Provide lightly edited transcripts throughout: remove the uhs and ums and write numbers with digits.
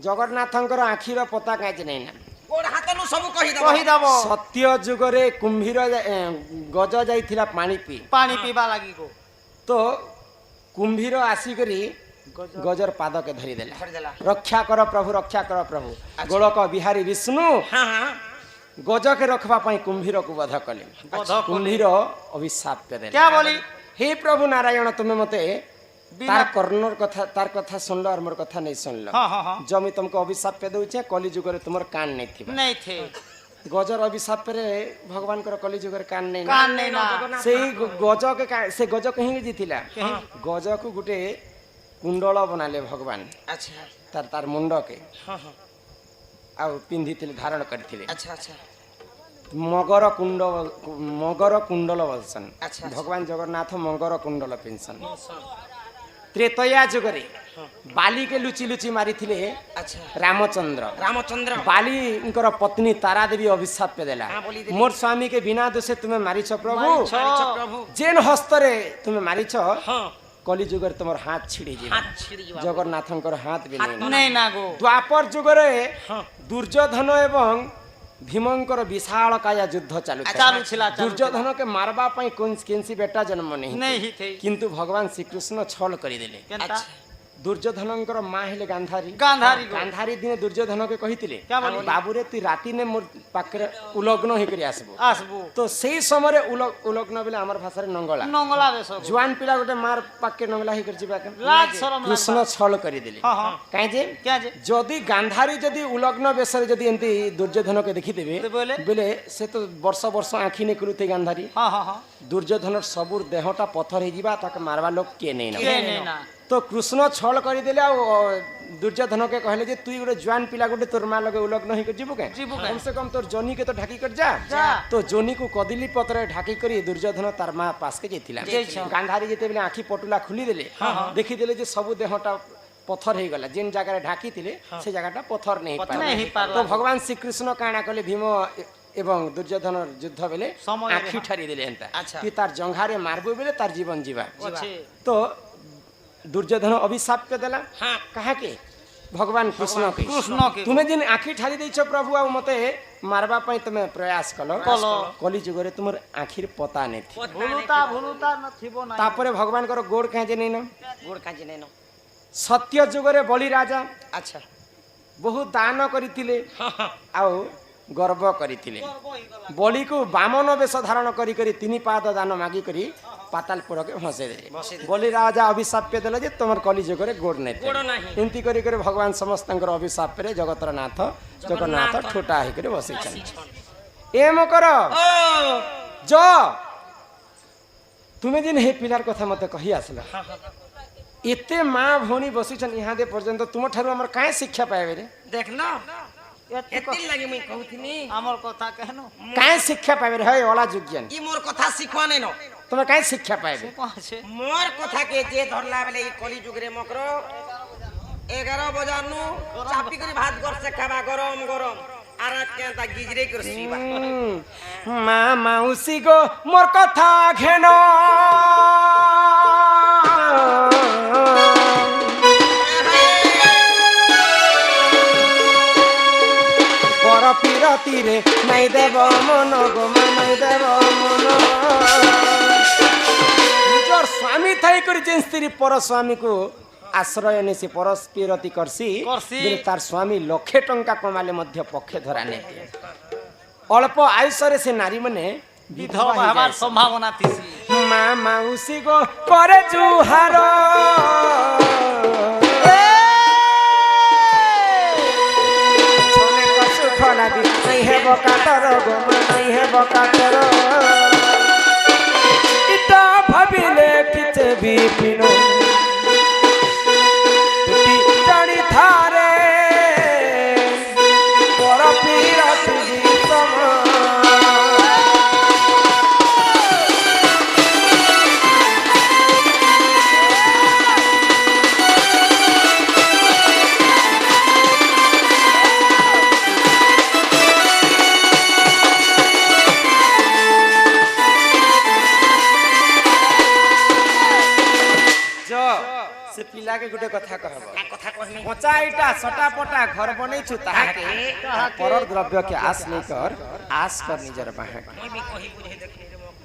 जगन्नाथंकर आखिर पता काज नहीं ना गोड़ हाथनु सब कहि दबो सत्य जुगरे कुंभीर गज जाइथिला पानी पीबा लागी को तो कुंभीर आसिकरी गजर पाद के धरी देला रक्षा कर प्रभु गोलक बिहारी विष्णु गज के रखबा पई कुंभीर को वध कले कुंभीर अभिशाप पे देला क्या बोली हे प्रभु नारायण तुमे मते तार कथा सुनल और मोर कथा नहीं सुनल जो मैं तुमको अभिशाप पे दूचे कली जुग तुम कान नहीं थे गजर अभिशाप रे भगवान कर कली जुग कान नहीं ना से गज के से गज कहीं जीतिला गज को गुटे कुंडल बनाले भगवान अच्छा तार मुंड के आ पिंधि धारण करथिले अच्छा अच्छा मगर कुंडल बलसन भगवान जगन्नाथ मगर कुंडल पिंसन त्रेतया जुगरे बाली के लुची लुची मारी थिले रामचंद्र बाली पत्नी तारा देवी अभिशाप पे देला मोर स्वामी के बिना दोषे तुम्हें मारिछ प्रभु जेन हस्तरे तुम्हें मारिछ कली जुगर तुम हाथ छिड़ी जगन्नाथंकर हाथ भी नहीं ना गो द्वापर जुगरे दुर्योधन एवं भीमंकर विशाल काया युद्ध चालू दुर्योधन के मारबा पई केनसी बेटा जन्म नहीं थे किंतु भगवान श्री कृष्ण छल करि देले दुर्योधनकर माँ हेले गांधारी दिन दुर्योधन के कहितिले बाबू रे तू राती ने मोर पाखरे उलग्न हे करी आसबो तो सेही समय रे उलग्न बेले हमर भाषा रे नंगला देश जुआन पिला गोटे मार पाके नंगला हे कर जिबा कृष्ण छल करि देले काहे जे जदी गांधारी जदी उलग्न बेसरे जदी एंती दुर्योधन के देखि देबे बेले से तो वर्ष वर्ष आखी ने करुते गांधारी दुर्योधन सबुर देहटा पत्थर हे जिबा ताके मारवा लोग के नहीं ना तो कृष्ण छल करदेले दुर्योधन के कहले जे तू गोटे जुआन पिला गोटे तोर माँ लगे उलग्न ही जीवु कम से कम तोर जोनी के तो ढाकी कर जा तो जोनी को कदिली पत्र ढाकी करी दुर्योधन तार माँ पास के जेथिला गांधारी जेते बेले आखी पटुला खुली देले देखि देले जे सब देहटा पत्थर हे गला जेन जगह ढाकी थिले से जगहटा पत्थर नहीं पार तो भगवान श्री कृष्ण काना कले भीम एवं दुर्योधन युद्ध बेले आखी ठारी देले एंता कि तार जंघारे मारबो बेले तार जीवन जीवा तो दुर्योधन अभिशाप के देला कहा के भगवान कृष्ण के तुम्हें जिन आखी ठारी दैछ प्रभु आ मते मारबा पई तुमे प्रयास कलो कली जुगरे तुमर आखिर पता नै थी भूलुता नथिबो ना तापरे भगवान कर गोड़ काजे नै न सत्य जुगरे बलि राजा अच्छा बहुत दान करितिले आउ गर्व करितिले बलि को वामन वेश धारण करी करी 3 पाद दान मागी करी पातालपुर के फंसे दे बलि राजा अभिशाप पे देले जे तुमर कली जुगरे गोड़ नै एंती करी करी भगवान समस्तंकर अभिशाप रे जगतर नाथ जगन्नाथ ठोटा हे करे बसै छन एम कर जो तुमे दिन हे पिलार कथा मते कहि आसला एते मां भोनी बसै छन यहाँ दे पर्यंत तुम ठारू हमर काहे शिक्षा पाएबे रे देख ना एतिल लागि मैं कहउथिनी हमर कथा कहनो काहे शिक्षा पाएबे रे हे ओला जुज्ञान ई मोर कथा सिखवा नै न तुम काहे शिक्षा पाएबे मोर कथा के जे धरला बेले ई कली जुग रे मकरो 11 बजानु चापी करी भात घर से खाबा गरम गरम आरा के ता गिजरे कर सीबा मां माउसी गो मोर कथा घेनो पर पिरती रे नहीं देव मन गो नहीं देव मन निजर स्वामी थाई कर जे स्त्री पर स्वामी को आश्रय ने से परस पिरती करसी तार स्वामी लक्षे टंका कमाले मध्य पक्षे धरा ने अल्प आयुषरे से नारी मने विधवा होबार संभावना थिसी मां माउसी गो करे जुहार छोने को सुख लागी नहीं है बकातर गो नहीं है बकातर इता भाबिले किते भी पिनो जानी थारे पर पिरती समा पिला के गुटे कथा कहबो कथा कहनी पचा इटा सटापटा घर बनैछु ताहाके परर द्रव्य के आस नहीं कर आस कर निजर बाहे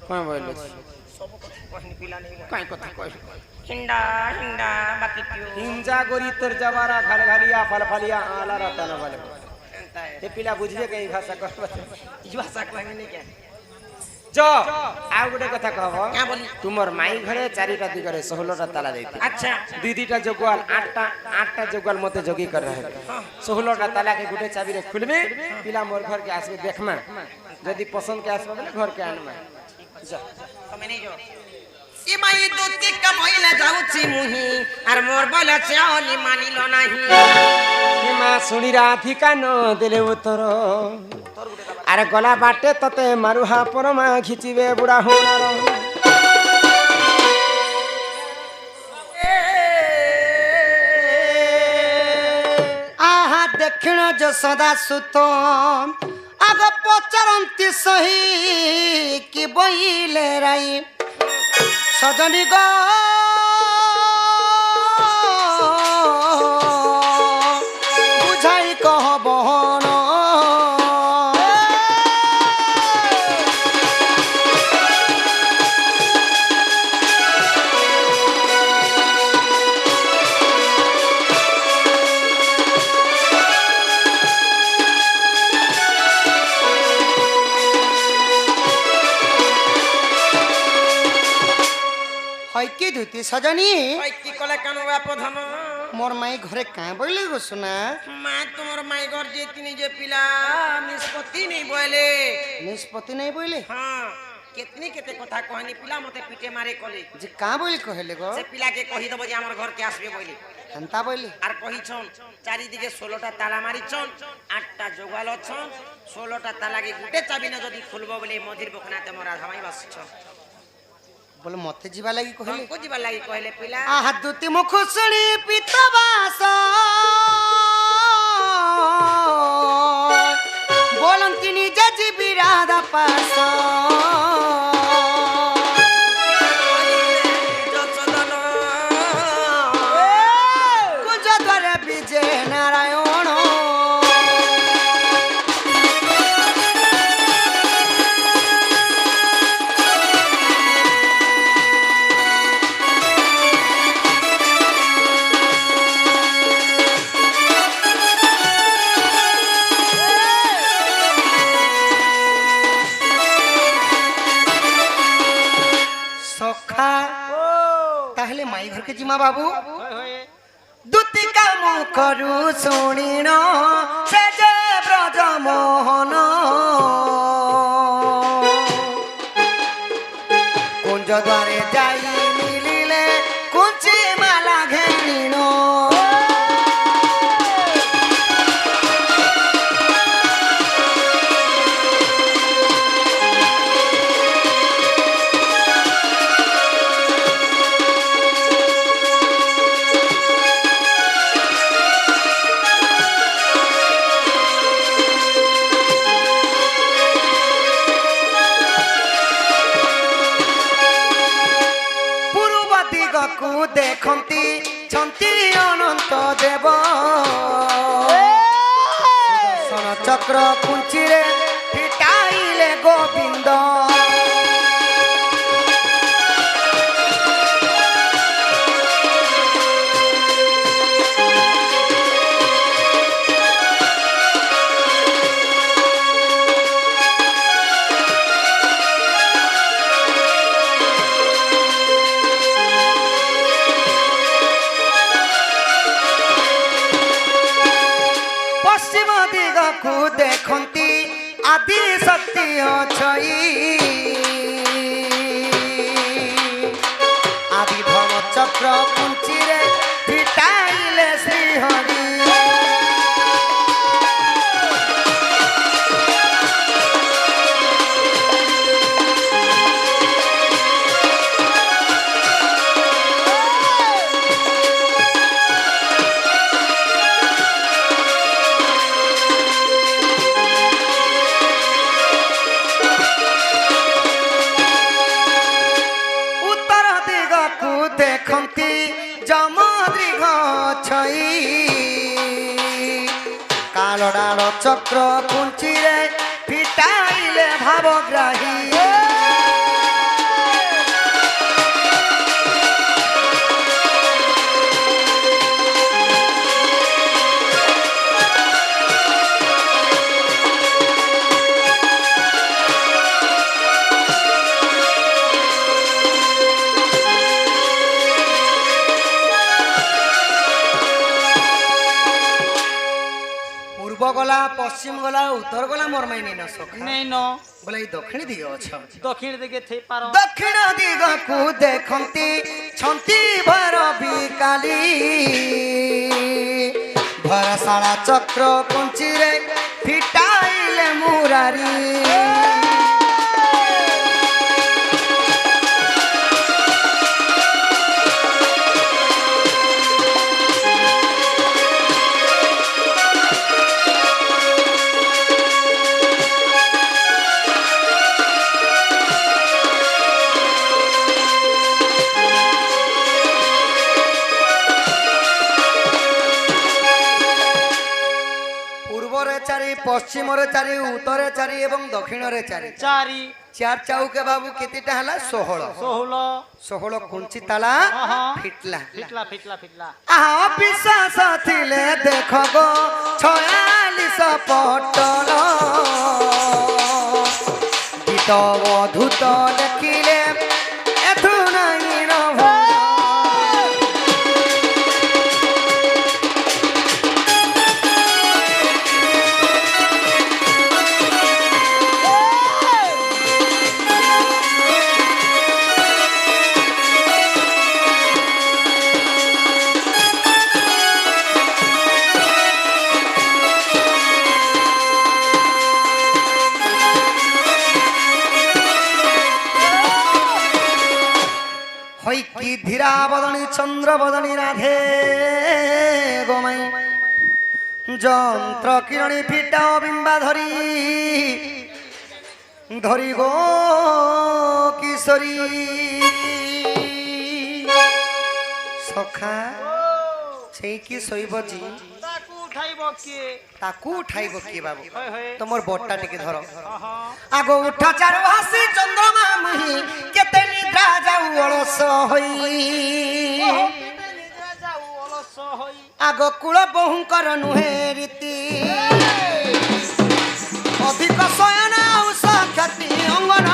कोन बोले सब कथा कहनी पिला नहीं काई कथा कह हिंडा हिंडा बाकी क्यों हिंजा गोरी तोर जवारा घलघलिया फलफलिया आला रतन वाले ये पिला बुझबे के भाषा कहब ई भाषा कहनी नहीं क्या जो आ गुटे कथा कहब क्या बोली तुमर माई घरे चारिटा दिगरे 16टा ताला देती अच्छा दीदीटा जोगवाल आठटा जोगवाल मते जोगी कर रहे 16टा ताला के गुटे चाबी रे खुलबे पिला मोर घर के आसबे देखमा यदि पसंद के आसबे बोले घर के आनमा जा তুমি নেই যাও ই মাই দুতি কমইলা যাউছি মুহি আর মোর বলে চাওলি মানিল নাহি हिमा सुनी राधिका न दिले उतर अरे गला बाटे तते मारुहा परमा खिचिबे बुढ़ा होनार आहा दक्षिण जसोदा सुत आग पचारंती सही कि बइले राई सजनी गो बुझाई कह बहन की धुती सजनी ওই কি কলে কেন বাপধন मोर माई घरे कहाँ बोले गो सुना মা তোমার মাই ঘর যে তিনি যে পিলা নিষ্পত্তি নেই বলে निष्पत्ति नहीं बोले হ্যাঁ কেতনি কেতে কথা কহনি পিলা মতে পিটে মারে কলে जे कहाँ बोले कहले गो সে পিলাকে কহি দেব যে আমার ঘরকে আসবে বলে हंता बोले আর কহিছন চারিদিকে 16টা তালা মারিছন 8টা জোগাল অছন 16টা তালাকে গুটে চাবি না যদি খুলব বলে মধির বখনাতে মোরা ধামাই বাসছ बोले मते जीवा लगी कहले को जीवा লাগি কইলে পিলা आहा दुती मुख सुनी पितबास बोलन तिनी जजी बिरादा पास যতদন कुज द्वारे विजय नारायण सखा ताहले माई घर के जिमा बाबू दुती काम करू सुनिन से जे ब्रज मोहन कुंज द्वारे जाई मिलिले कुची माला घेनिन को देखंती छंती अनंत देव सुदर्शन चक्र कुंचिरे फिटाइले गोविंद को देखंती आदि शक्ति अछई आदि धन चक्र कुंचिरे फिटाइले श्री हरि देखंती जम ডাল ডাল চক্র কুঞ্চিরে ফিটাইলে ভাবগ্রাহী গলা পশ্চিম গলা উত্তর গলা মোর মাই নেই সখা নেই ন বলে এই দক্ষিণ দিকে অছ দক্ষিণ দিকে থেই পার দক্ষিণ দিগকু দেখন্তি ছন্তি ভর বিকালি ভরসালা চক্র কুঞ্চিরে ফিটাইলে মুরারি পশ্চিমরে চারি উত্তরে চারি এবং দক্ষিণরে চারি চারি চার চাউকে বাবু কেতেটা হলা 16 16 কুঞ্চি তালা ফিটলা ফিটলা ফিটলা ফিটলা আহা বিশ্বাস থিলে দেখো গো 46 পটল গীত অধুত লেখিলে এথু নাই রভ কি ধীরা বদনী চন্দ্র বদনী রাধে গোমাই যন্ত্র কিরণী ফিটাও বিম্বা ধরি ধরি গো কিশোরী সখা সেই কি শৈবজি তাকু উঠাইব কি বাবু তোমার বটটা টিকে ধর আগ উঠা চারু হাসি চন্দ্রমা মুহি কেতে নিদ্রা যাও অলস হই আগ কুଳ বহুଙ୍କର ନୁହେଁ ରୀତି ଅଧିକ ଶୟନ ଉଷ କ୍ଷତି ଅଙ୍ଗନ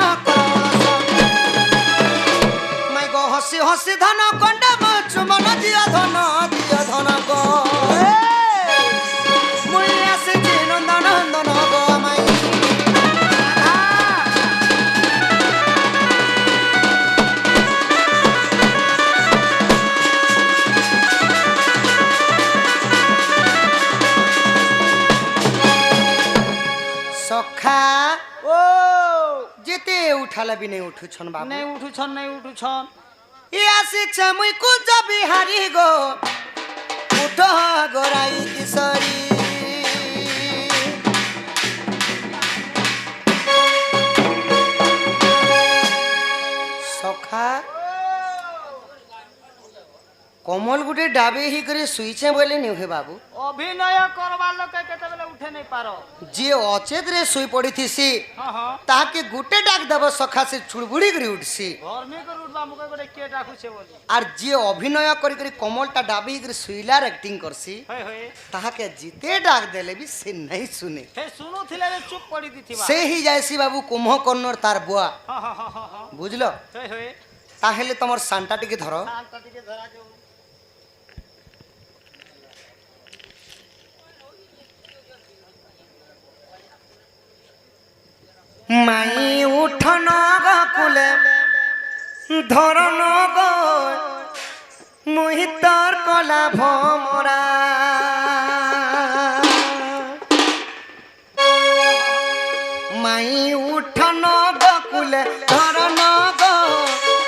ମାଇ ଗো ହସି ହସି ଧନ କଣ୍ଡ ଚୁମନ ଦିଅ ଧନ ଗୋ ମୁଇ ଆସିଛି ନନ୍ଦନ ନନ୍ଦନ ଗୋ ମାଇ সখা ও যেতে উঠালে বি নেই উঠুছন বাবু নেই উঠুছন ই আসিছে মুই কুজ বিহারি গো উঠ গোরাই কিশোরী সখা কমল গুটে ডাবে হি করে শুইছে বলে নিউ হে বাবু অভিনয় করবার লোক কেতেবেলে উঠে নাই পারো যে অচেত রে শুই পড়িথিসি তাহাকে গুটে ডাক দেব সখা সে চুড়বুড়ি করে উঠছি ধর্মী করে উঠবা মুখে করে কে ডাকুছে বলি আর যে অভিনয় করি করে কমলটা ডাবে হি করে শুইলার অ্যাক্টিং করছি তাহাকে জিতে ডাক দেলে বি সে নাই শুনে হে শুনুথিলে রে চুপ পড়ি দিথিবা সে হি যাইছি বাবু কুম্ভকর্ণর তার বুয়া বুঝলো তাহলে তোমার সানটা টিকে ধরো মাই উঠন কুলে ধরন গো মুহিতর কলা ভমরা মাই উঠন কুলে ধরন গো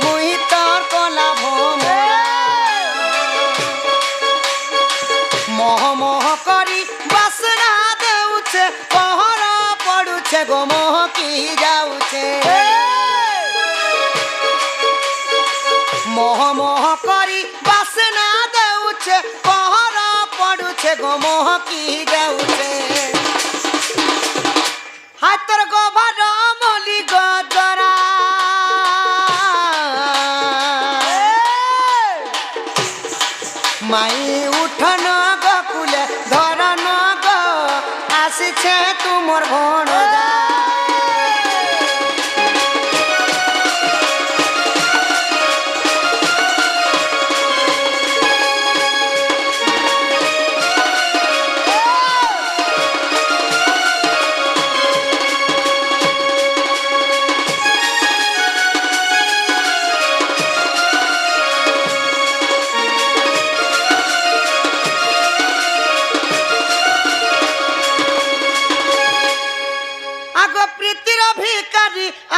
মুহিতর কলা ভমরা মহ মহ করি বাসনা দেউছে পহরা পড়ুছে গো মোহ কি যাউছে মোহ মোহ করি বাসনা দেউছে পহরা পড়ুছে গো মোহ কি যাউছে হাতর গোবার মলি গজরা মাই উঠন গকুলে ধরন গ আসিছে তুমর ভণজা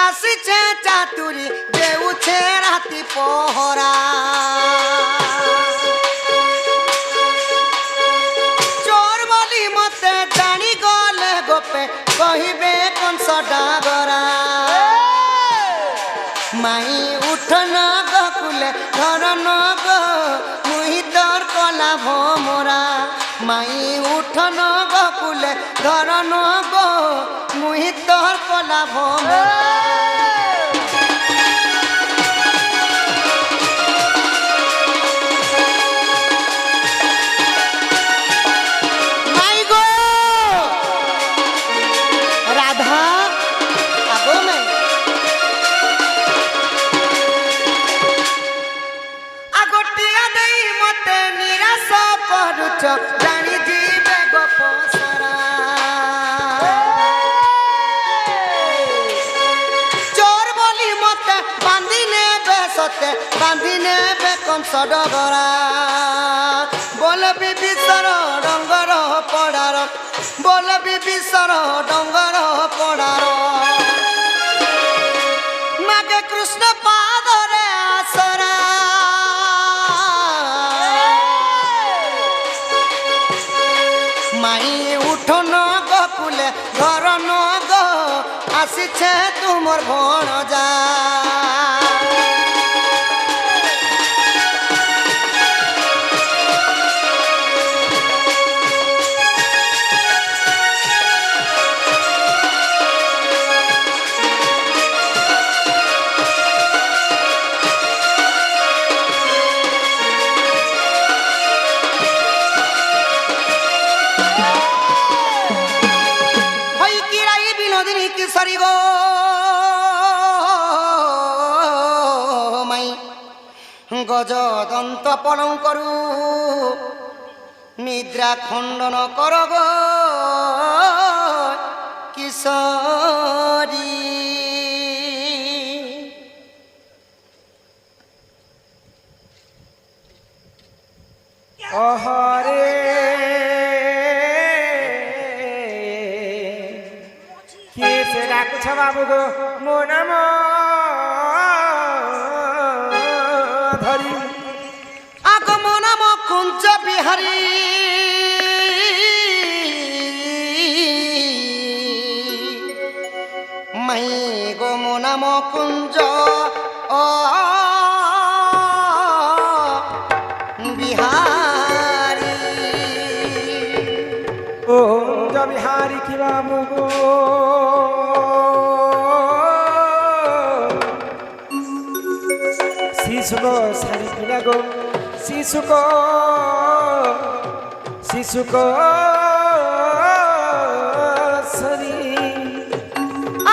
আসিছে চাতুরি দেউছে রাতি পহরা চোর বলি মতে জানি গলে গোপে কহিবে কংস ডাগরা মাই উঠন গকুলে ধরন গো মুহি তোর কলা ভোমরা মাই উঠন গকুলে ধরন গো মুহি তোর কলা ভোমরা জানি দিবে গপ সারা চোর বলি মতে বান্ধি নেবে সতে বান্ধি নেবে কংস ডগরা বলবি বিশ্বর ডঙ্গর পড়ার বলবি বিশ্বর ডঙ্গর পড়ার মাগে কৃষ্ণ পাদরে আসরা মাই উঠন গকুলে ধরন গ আসিছে তুমর ভণজা কিশোরী গো মাই গজদন্ত পলং করু নিদ্রা খণ্ডন কর গো কিশোরী অহরে কি সে ডাকুছ বাবু গো মো নাম ধরি আগ মো নাম কুঞ্জ বিহারী মাই গো মো নাম কুঞ্জ বিহারী ও বিহারী কি বাবু গো শিশুক সারি কিনা গো শিশুক সারি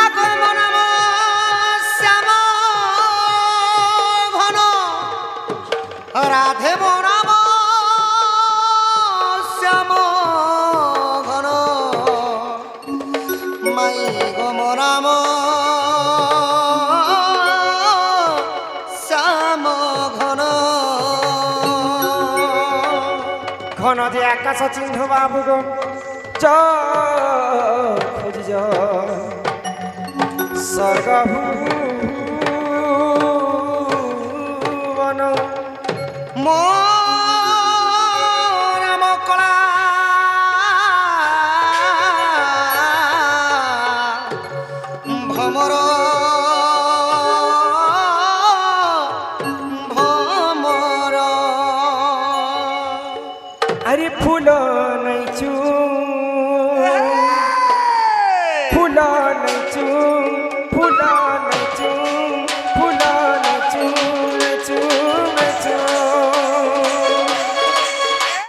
আগ মো নাম শ্যাম ঘন রাধে মো নাম শ্যাম ঘন মাই গো মো নাম শ্যাম ঘন ঘন যে আকাশ চিহ্ন বাবু গো চ খুঁজি স্বর্গ